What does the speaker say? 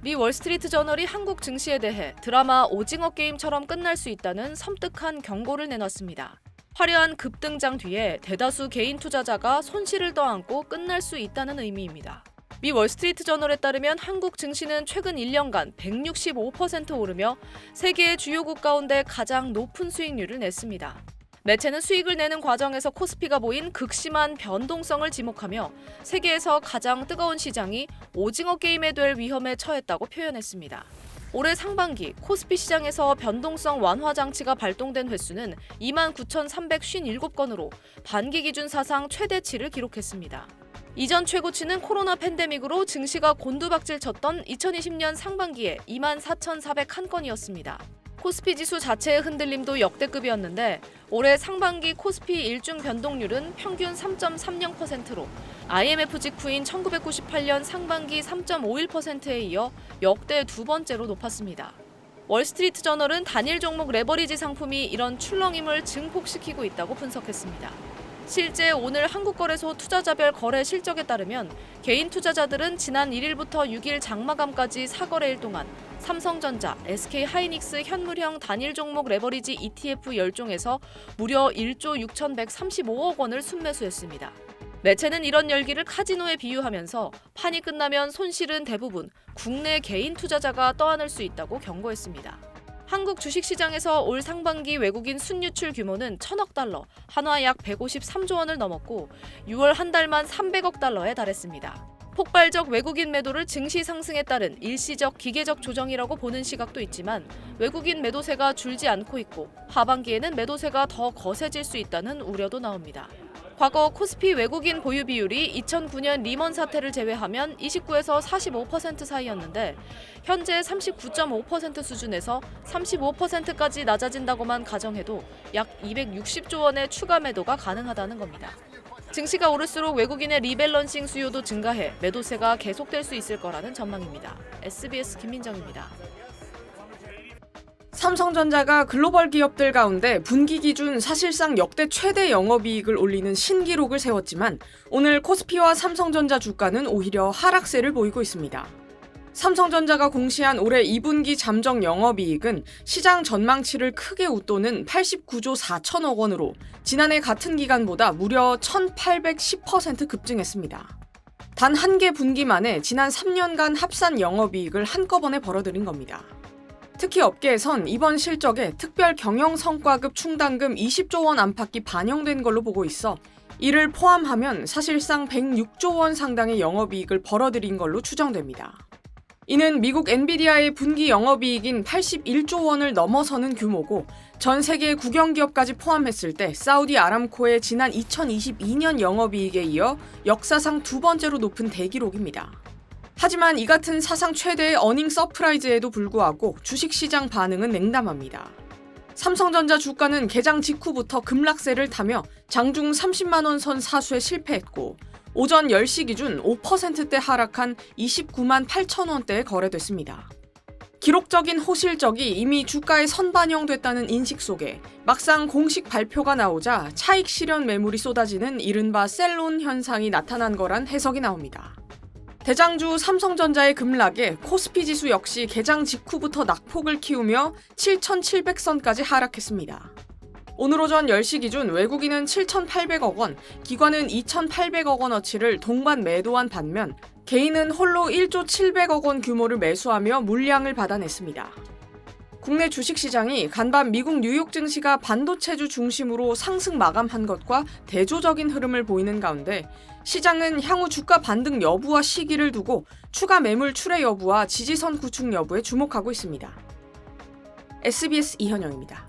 미 월스트리트 저널이 한국 증시에 대해 드라마 오징어 게임처럼 끝날 수 있다는 섬뜩한 경고를 내놨습니다. 화려한 급등장 뒤에 대다수 개인 투자자가 손실을 떠안고 끝날 수 있다는 의미입니다. 미 월스트리트 저널에 따르면 한국 증시는 최근 1년간 165% 오르며 세계의 주요국 가운데 가장 높은 수익률을 냈습니다. 매체는 수익을 내는 과정에서 코스피가 보인 극심한 변동성을 지목하며 세계에서 가장 뜨거운 시장이 오징어 게임에 될 위험에 처했다고 표현했습니다. 올해 상반기 코스피 시장에서 변동성 완화 장치가 발동된 횟수는 29,357건으로 반기 기준 사상 최대치를 기록했습니다. 이전 최고치는 코로나 팬데믹으로 증시가 곤두박질 쳤던 2020년 상반기에 24,401건이었습니다. 코스피 지수 자체의 흔들림도 역대급이었는데 올해 상반기 코스피 일중 변동률은 평균 3.30%로 IMF 직후인 1998년 상반기 3.51%에 이어 역대 두 번째로 높았습니다. 월스트리트 저널은 단일 종목 레버리지 상품이 이런 출렁임을 증폭시키고 있다고 분석했습니다. 실제 오늘 한국거래소 투자자별 거래 실적에 따르면 개인 투자자들은 지난 1일부터 6일 장마감까지 4거래일 동안 삼성전자, SK하이닉스 현물형 단일 종목 레버리지 ETF 10종에서 무려 1조 6,135억 원을 순매수했습니다. 매체는 이런 열기를 카지노에 비유하면서 판이 끝나면 손실은 대부분 국내 개인 투자자가 떠안을 수 있다고 경고했습니다. 한국 주식시장에서 올 상반기 외국인 순유출 규모는 1,000억 달러, 한화 약 153조 원을 넘었고 6월 한 달만 300억 달러에 달했습니다. 폭발적 외국인 매도를 증시 상승에 따른 일시적 기계적 조정이라고 보는 시각도 있지만 외국인 매도세가 줄지 않고 있고 하반기에는 매도세가 더 거세질 수 있다는 우려도 나옵니다. 과거 코스피 외국인 보유 비율이 2009년 리먼 사태를 제외하면 29에서 45% 사이였는데 현재 39.5% 수준에서 35%까지 낮아진다고만 가정해도 약 260조 원의 추가 매도가 가능하다는 겁니다. 증시가 오를수록 외국인의 리밸런싱 수요도 증가해 매도세가 계속될 수 있을 거라는 전망입니다. SBS 김민정입니다. 삼성전자가 글로벌 기업들 가운데 분기 기준 사실상 역대 최대 영업이익을 올리는 신기록을 세웠지만 오늘 코스피와 삼성전자 주가는 오히려 하락세를 보이고 있습니다. 삼성전자가 공시한 올해 2분기 잠정 영업이익은 시장 전망치를 크게 웃도는 89조 4천억 원으로 지난해 같은 기간보다 무려 1,810% 급증했습니다. 단 한 개 분기 만에 지난 3년간 합산 영업이익을 한꺼번에 벌어들인 겁니다. 특히 업계에선 이번 실적에 특별 경영 성과급 충당금 20조 원 안팎이 반영된 걸로 보고 있어 이를 포함하면 사실상 106조 원 상당의 영업이익을 벌어들인 걸로 추정됩니다. 이는 미국 엔비디아의 분기 영업이익인 81조 원을 넘어서는 규모고 전 세계 국영기업까지 포함했을 때 사우디 아람코의 지난 2022년 영업이익에 이어 역사상 두 번째로 높은 대기록입니다. 하지만 이 같은 사상 최대의 어닝 서프라이즈에도 불구하고 주식시장 반응은 냉담합니다. 삼성전자 주가는 개장 직후부터 급락세를 타며 장중 30만 원 선 사수에 실패했고 오전 10시 기준 5%대 하락한 29만 8천 원대에 거래됐습니다. 기록적인 호실적이 이미 주가에 선반영됐다는 인식 속에 막상 공식 발표가 나오자 차익 실현 매물이 쏟아지는 이른바 셀론 현상이 나타난 거란 해석이 나옵니다. 대장주 삼성전자의 급락에 코스피 지수 역시 개장 직후부터 낙폭을 키우며 7,700선까지 하락했습니다. 오늘 오전 10시 기준 외국인은 7,800억 원, 기관은 2,800억 원어치를 동반 매도한 반면 개인은 홀로 1조 700억 원 규모를 매수하며 물량을 받아냈습니다. 국내 주식시장이 간밤 미국 뉴욕 증시가 반도체주 중심으로 상승 마감한 것과 대조적인 흐름을 보이는 가운데 시장은 향후 주가 반등 여부와 시기를 두고 추가 매물 출회 여부와 지지선 구축 여부에 주목하고 있습니다. SBS 이현영입니다.